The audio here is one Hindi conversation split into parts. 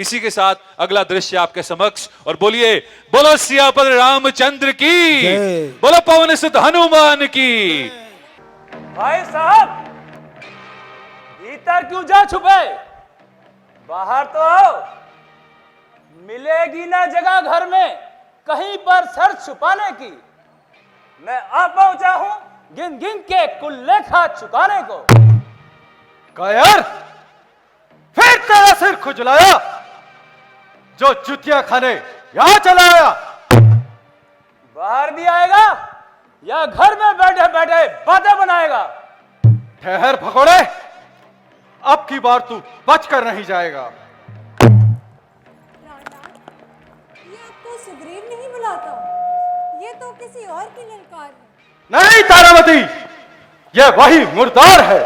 इसी के साथ अगला दृश्य आपके समक्ष, और बोलिए बोलो सियापति रामचंद्र की, बोलो पवन सुत हनुमान की। भाई साहब, भीतर क्यों जा छुपे? बाहर तो आओ। मिलेगी ना जगह घर में कहीं पर सर छुपाने की। मैं आ पहुंचा हूं गिन गिन के कुल लेखा चुकाने को। कायर, फिर तेरा सिर खुजलाया, जो जुतिया खाने यहां चला आया। बाहर भी आएगा या घर में बैठे बैठे बातें बनाएगा? ठहर भगोड़े, अब की बार तू बचकर नहीं जाएगा। ये आपको सुग्रीव नहीं बुलाता, ये तो किसी और की ललकार है। नहीं तारामती, ये वही मुर्दार है।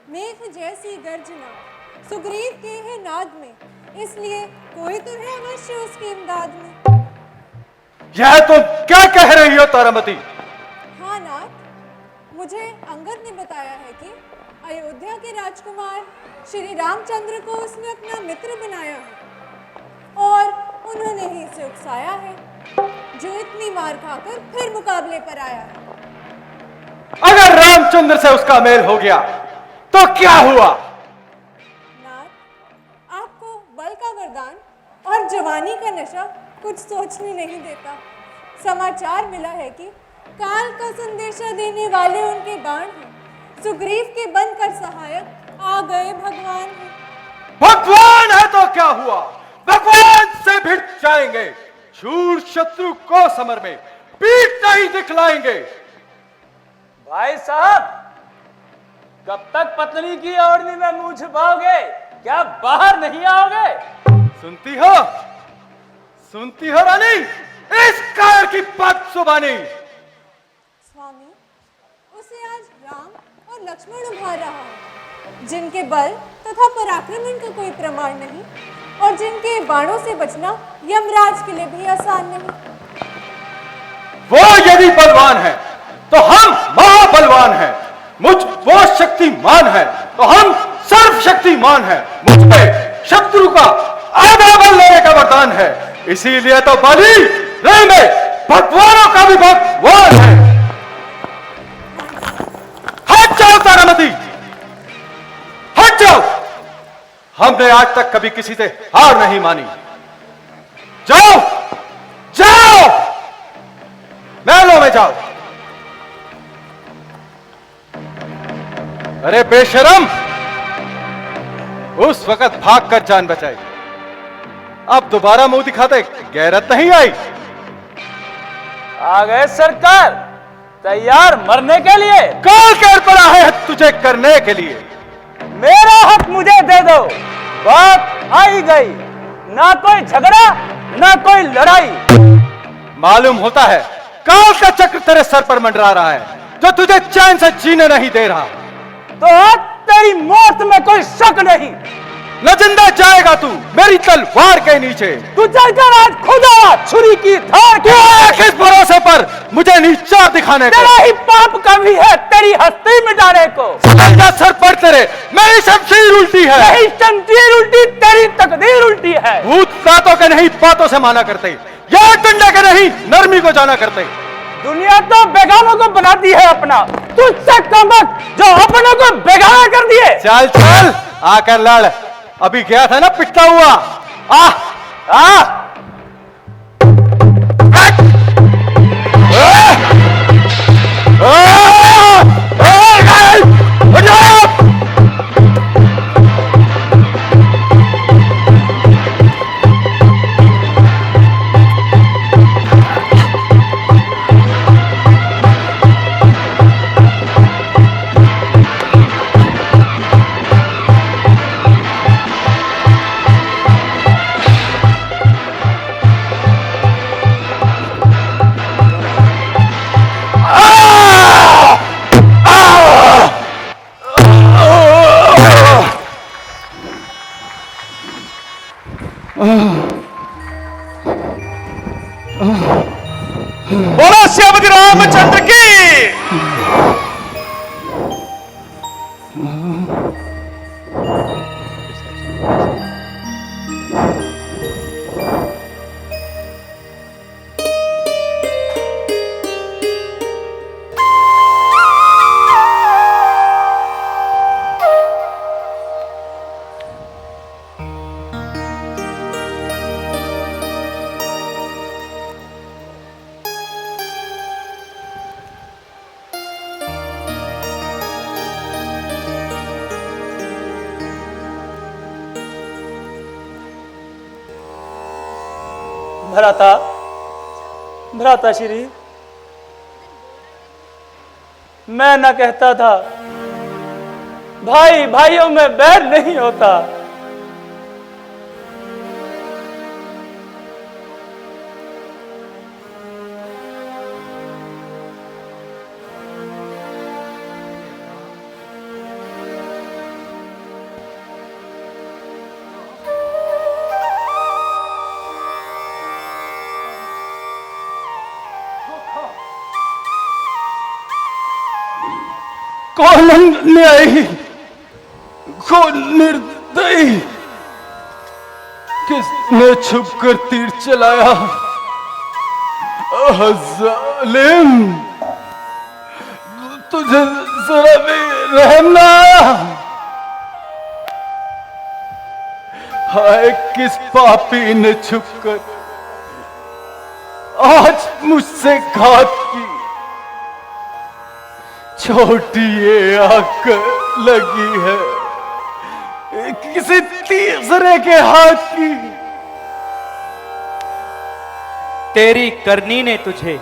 मेघ जैसी गर्जना सुग्रीव के है नाद में, इसलिए कोई तो है अवश्य उसकी इमदाद में। यह तुम क्या कह रही हो तारामती? हाँ नाथ, मुझे अंगद ने बताया है कि अयोध्या के राजकुमार श्री रामचंद्र को उसने अपना मित्र बनाया है और उन्होंने ही इसे उकसाया है, जो इतनी मार खाकर फिर मुकाबले पर आया है। अगर रामचंद्र से उसका मेल हो गया तो क्या हुआ? नाथ, आपको बल का वरदान और जवानी का नशा कुछ सोचने नहीं देता। समाचार मिला है कि काल का संदेशा देने वाले उनके बाण हैं। सुग्रीव के बनकर सहायक आ गए भगवान हैं। भगवान है तो क्या हुआ? भगवान से भिड़ जाएंगे। शूर शत्रु को समर में पीठ नहीं दिखलाएंगे। भाई साहब, कब तक पत्नी की ओढ़नी में मुंह छुपाओगे? क्या बाहर नहीं आओगे? सुनती हो? सुनती हो रानी इस कायर की बात सुबानी? स्वामी, उसे आज राम और लक्ष्मण उभा रहा है, जिनके बल तथा पराक्रमण का कोई प्रमाण नहीं और जिनके बाणों से बचना यमराज के लिए भी आसान नहीं। वो यदि बलवान है तो हम महाबलवान हैं। मुझ वो शक्तिमान है तो हम सर्वशक्तिमान हैं। मुझ पे शत्रु का आधा बल लेने का वरदान है। इसीलिए तो बलि नहीं में भगवानों का भी भगवान है। हट जाओ तारामती, हट जाओ। हमने आज तक कभी किसी से हार नहीं मानी। जाओ जाओ, महलों में जाओ। अरे बेशरम, उस वक्त भागकर जान बचाई, अब दोबारा मुंह दिखाते गैरत नहीं आई। आ गए सरकार, तैयार मरने के लिए? काल कर पड़ा है तुझे करने के लिए। मेरा हक मुझे दे दो। बात आई गई, ना कोई झगड़ा ना कोई लड़ाई। मालूम होता है काल का चक्र तेरे सर पर मंडरा रहा है, जो तुझे चैन से जीने नहीं दे रहा। तो आज तेरी मौत में कोई शक नहीं। न जिंदा जाएगा तू मेरी तलवार के नीचे। तू चलकर आज खुदा छुरी की धार तू आया किस भरोसे पर मुझे नीचा दिखाने को? तेरा ही पाप कभी है तेरी हस्ती मिटाने को। सर पर तेरे मेरी शमशीर उल्टी है। नहीं शमशीर उल्टी, तेरी तकदीर उल्टी है। भूत दांतों के नहीं बातों से माना करते, या डंडे के नहीं नरमी को जाना करते। दुनिया तो बेगानों को बनाती है अपना, तुझसे कमक जो अपनों को बेगाना कर दिए। चल चल आकर लड़, अभी गया था ना पिटता हुआ। आ आ बोलो सियापति रामचंद्र की। भ्राता, भ्राता श्री, मैं न कहता था भाई भाइयों में बैर नहीं होता। कौन अन्यायी, कौन निर्दयी, किसने छुपकर तीर चलाया? जालिम, तुझे जरा भी रहम ना आया? हाय किस पापी ने छुपकर आज मुझसे घात की? छोटी ये आंख लगी है किसी तीसरे के हाथ की। तेरी करनी ने तुझे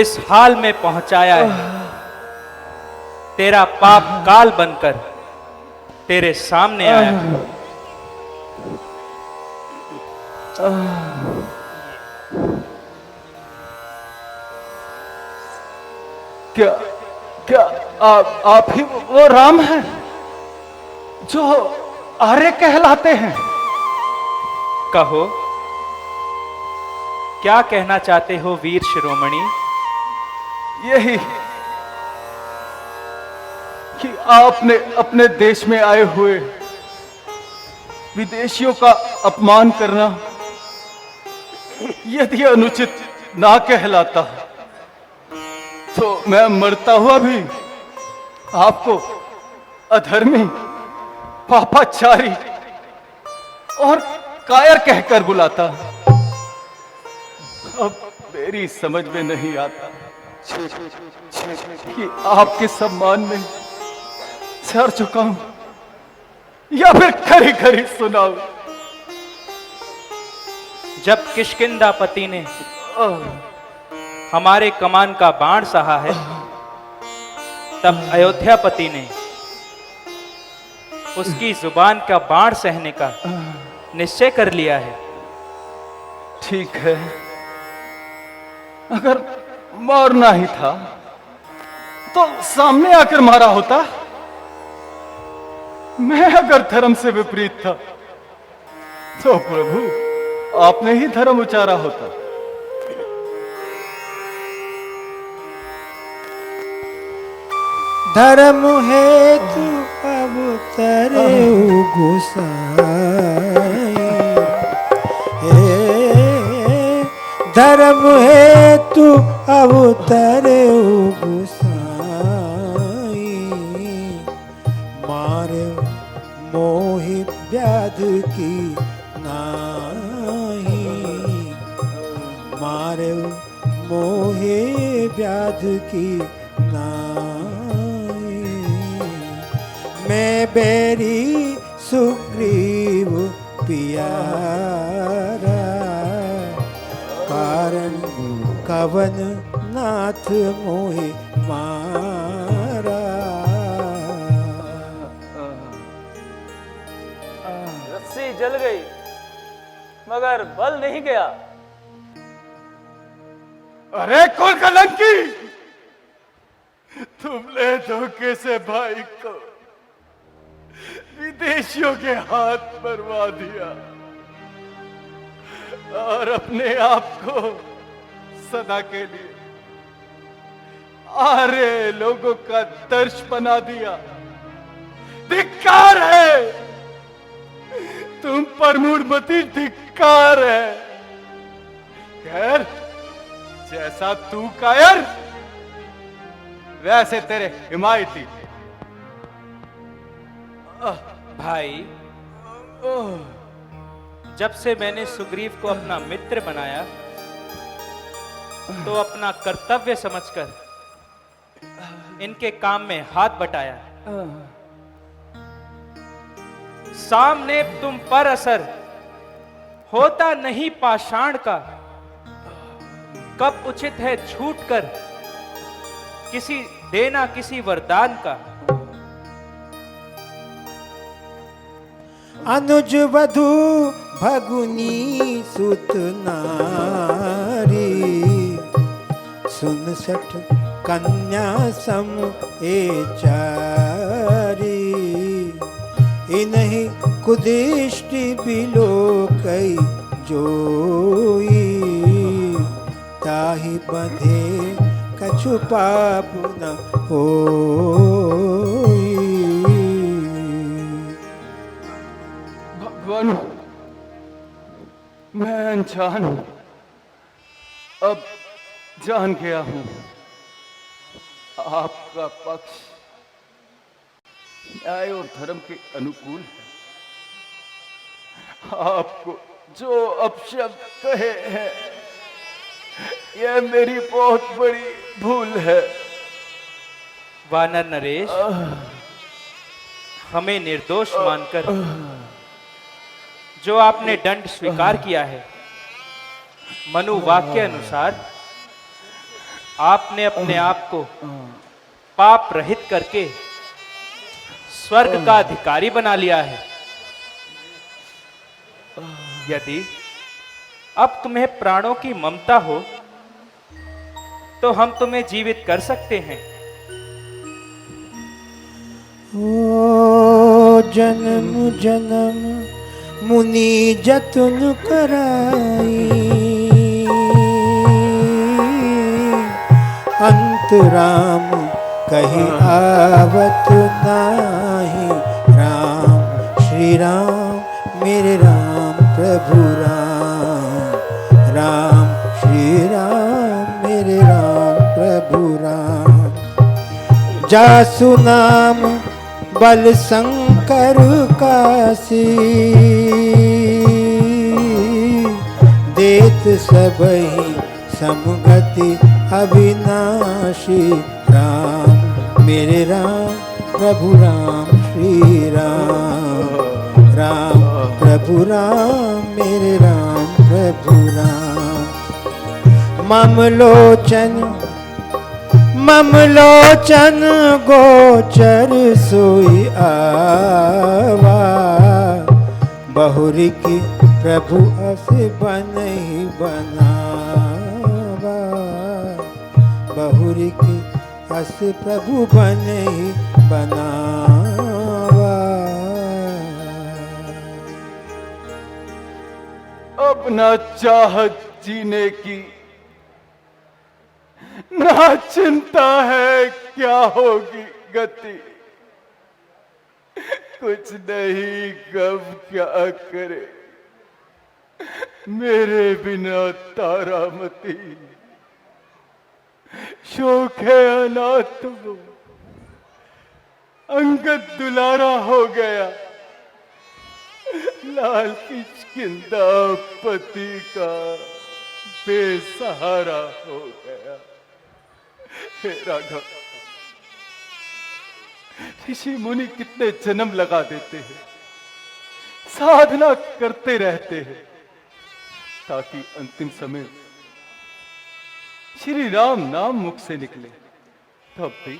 इस हाल में पहुंचाया है। तेरा पाप काल बनकर तेरे सामने आया है। क्या क्या आप ही वो राम हैं जो आर्य कहलाते हैं? कहो, क्या कहना चाहते हो वीर शिरोमणि? यही कि आपने अपने देश में आए हुए विदेशियों का अपमान करना यदि अनुचित ना कहलाता तो मैं मरता हुआ भी आपको अधर्मी, पापाचारी और कायर कहकर बुलाता। अब मेरी समझ में नहीं आता कि आपके सम्मान में सर झुकाऊं या फिर खरी खरी सुनाऊं। जब किष्किंधापति ने हमारे कमान का बाण सहा है, तब अयोध्यापति ने उसकी जुबान का बाण सहने का निश्चय कर लिया है। ठीक है, अगर मारना ही था तो सामने आकर मारा होता। मैं अगर धर्म से विपरीत था तो प्रभु आपने ही धर्म उचारा होता। धर्म हेतु अब तरे गोसाई, धर्म हेतु अब तरे गोसाई, मारे मोहि व्याध की नाही, मारे मोहि व्याध की नाही। मैं बैरी सुग्रीव पियारा, कारण कवन नाथ मोहि मारा। रस्सी जल गई मगर बल नहीं गया। अरे कौन कलंकी, तुमने धोखे से भाई को विदेशियों के हाथ मरवा दिया और अपने आप को सदा के लिए आर्य लोगों का दर्श बना दिया। धिक्कार है तुम पर, मूढ़मती धिक्कार है। खैर, जैसा तू कायर वैसे तेरे हिमायती। भाई, जब से मैंने सुग्रीव को अपना मित्र बनाया तो अपना कर्तव्य समझकर इनके काम में हाथ बटाया। सामने तुम पर असर होता नहीं पाषाण का, कब उचित है छूट कर किसी देना किसी वरदान का। अनुज वधु भगुनी सुत नारी, 69 कन्या सम ए चारी। इन्हीं कुदिष्टि बिलो कई जोई, ताहि बंधे कछु पाप न होई। भगवान, मैं अनजान हूं, अब जान गया हूं। आपका पक्ष न्याय और धर्म के अनुकूल है। आपको जो अपशब्द कहे हैं, यह मेरी बहुत बड़ी भूल है। वानर नरेश, हमें निर्दोष मानकर जो आपने दंड स्वीकार किया है, मनु वाक्य अनुसार आपने अपने आप को पाप रहित करके स्वर्ग का अधिकारी बना लिया है। यदि अब तुम्हें प्राणों की ममता हो तो हम तुम्हें जीवित कर सकते हैं। ओ जन्म जन्म मुनि जतन कराई, अंतराम कहीं आवत नाही। राम श्री राम मेरे राम प्रभु राम, राम श्री राम मेरे राम प्रभु राम। जासु नाम बल शंकर कासी, देत सबहि समगति अविनाशी। राम मेरे राम प्रभु राम श्री राम, राम प्रभु राम मेरे राम प्रभु राम। ममलोचन गोचर सोई आवा, बहुरी की प्रभु अस बनहि बनावा। बहुरी की अस प्रभु बनहि बनावा। अब ना चाहत जीने की, ना चिंता है क्या होगी गति। कुछ नहीं कब क्या करे मेरे बिना तारामती। शोक है अनाथ हो, अंगद दुलारा हो गया। लाल किष्किंधा पति का बेसहारा हो गया। हे राघव, ऋषि मुनि कितने जन्म लगा देते हैं, साधना करते रहते हैं, ताकि अंतिम समय श्री राम नाम मुख से निकले। तब भी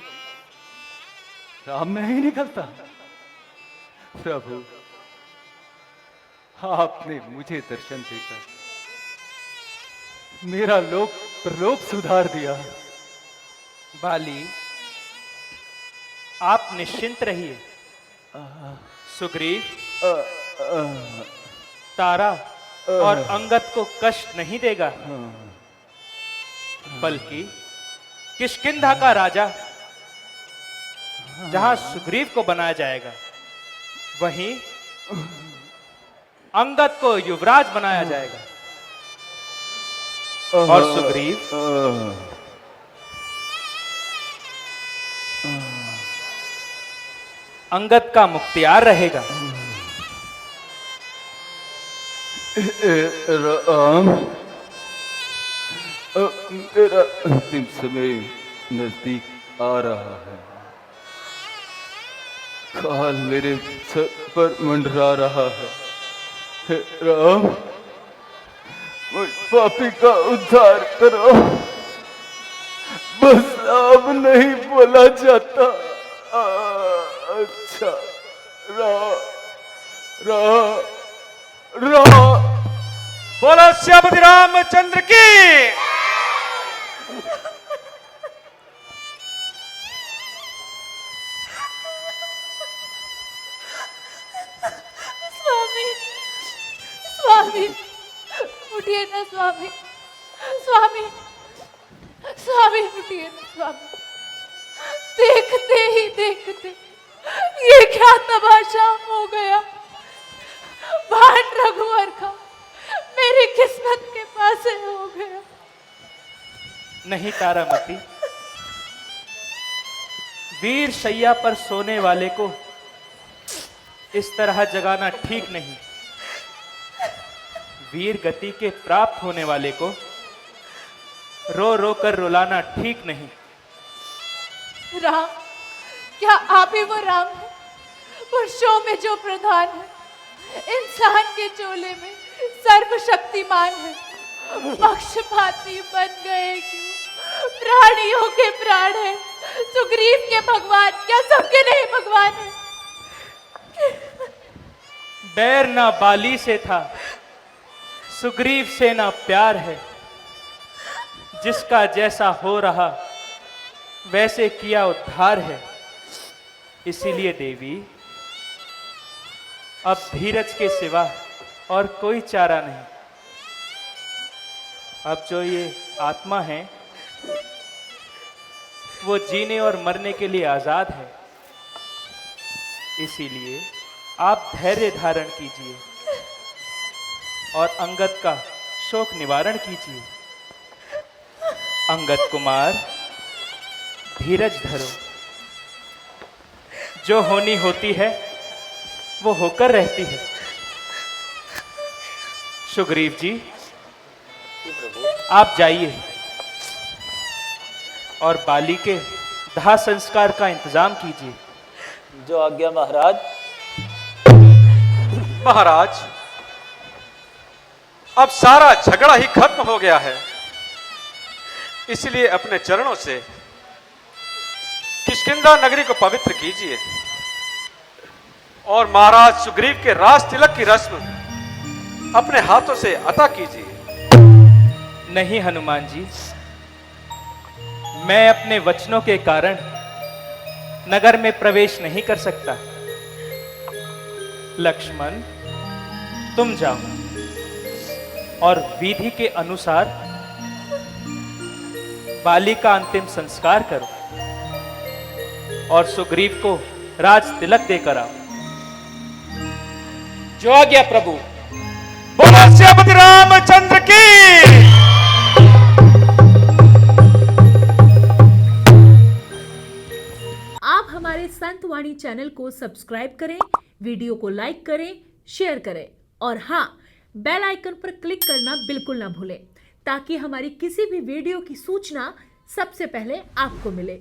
राम नहीं निकलता। प्रभु, आपने मुझे दर्शन देकर मेरा लोक सुधार दिया। बाली, आप निश्चिंत रहिए। सुग्रीव तारा और अंगद को कष्ट नहीं देगा, बल्कि किष्किंधा का राजा जहां सुग्रीव को बनाया जाएगा, वहीं अंगद को युवराज बनाया जाएगा। और सुग्रीव अंगद का मुख्तियार रहेगा। राम, मेरा अंतिम समय नजदीक आ रहा है। काल मेरे सर पर मंडरा रहा है। हे राम, मुझ पापी का उद्धार करो। बस अब नहीं बोला जाता। अच्छा, रहा। बोलो सियापति रामचंद्र की। स्वामी, स्वामी, उठिए ना स्वामी, स्वामी, स्वामी उठिए ना स्वामी। देखते ही देखते ये क्या तमाशा हो गया। भान रघुवर का मेरी किस्मत के पास हो गया। नहीं तारामती, वीर शैया पर सोने वाले को इस तरह जगाना ठीक नहीं। वीर गति के प्राप्त होने वाले को रो रो कर रुलाना ठीक नहीं। राम, क्या आप ही वो राम है, पुरुषों में जो प्रधान है, इंसान के चोले में सर्वशक्तिमान है। पक्षपाती बन गए क्यों? प्राणियों के प्राण है, सुग्रीव के भगवान, क्या सबके नहीं भगवान है? बैर ना बाली से था, सुग्रीव से ना प्यार है। जिसका जैसा हो रहा वैसे किया उद्धार है। इसीलिए देवी, अब धीरज के सिवा और कोई चारा नहीं। अब जो ये आत्मा है वो जीने और मरने के लिए आजाद है। इसीलिए आप धैर्य धारण कीजिए और अंगद का शोक निवारण कीजिए। अंगद कुमार, धीरज धरो। जो होनी होती है वो होकर रहती है। सुग्रीव जी, आप जाइए और बाली के दाह संस्कार का इंतजाम कीजिए। जो आज्ञा महाराज। महाराज, अब सारा झगड़ा ही खत्म हो गया है, इसलिए अपने चरणों से किष्किंधा नगरी को पवित्र कीजिए और महाराज सुग्रीव के राज तिलक की रस्म अपने हाथों से अता कीजिए। नहीं हनुमान जी, मैं अपने वचनों के कारण नगर में प्रवेश नहीं कर सकता। लक्ष्मण, तुम जाओ और विधि के अनुसार बाली का अंतिम संस्कार करो और सुग्रीव को राज तिलक देकर आओ। जो आज्ञा प्रभु। बोलो सियापति रामचंद्र की। आप हमारे संत वाणी चैनल को सब्सक्राइब करें, वीडियो को लाइक करें, शेयर करें और हाँ, बेल आइकन पर क्लिक करना बिल्कुल ना भूलें ताकि हमारी किसी भी वीडियो की सूचना सबसे पहले आपको मिले।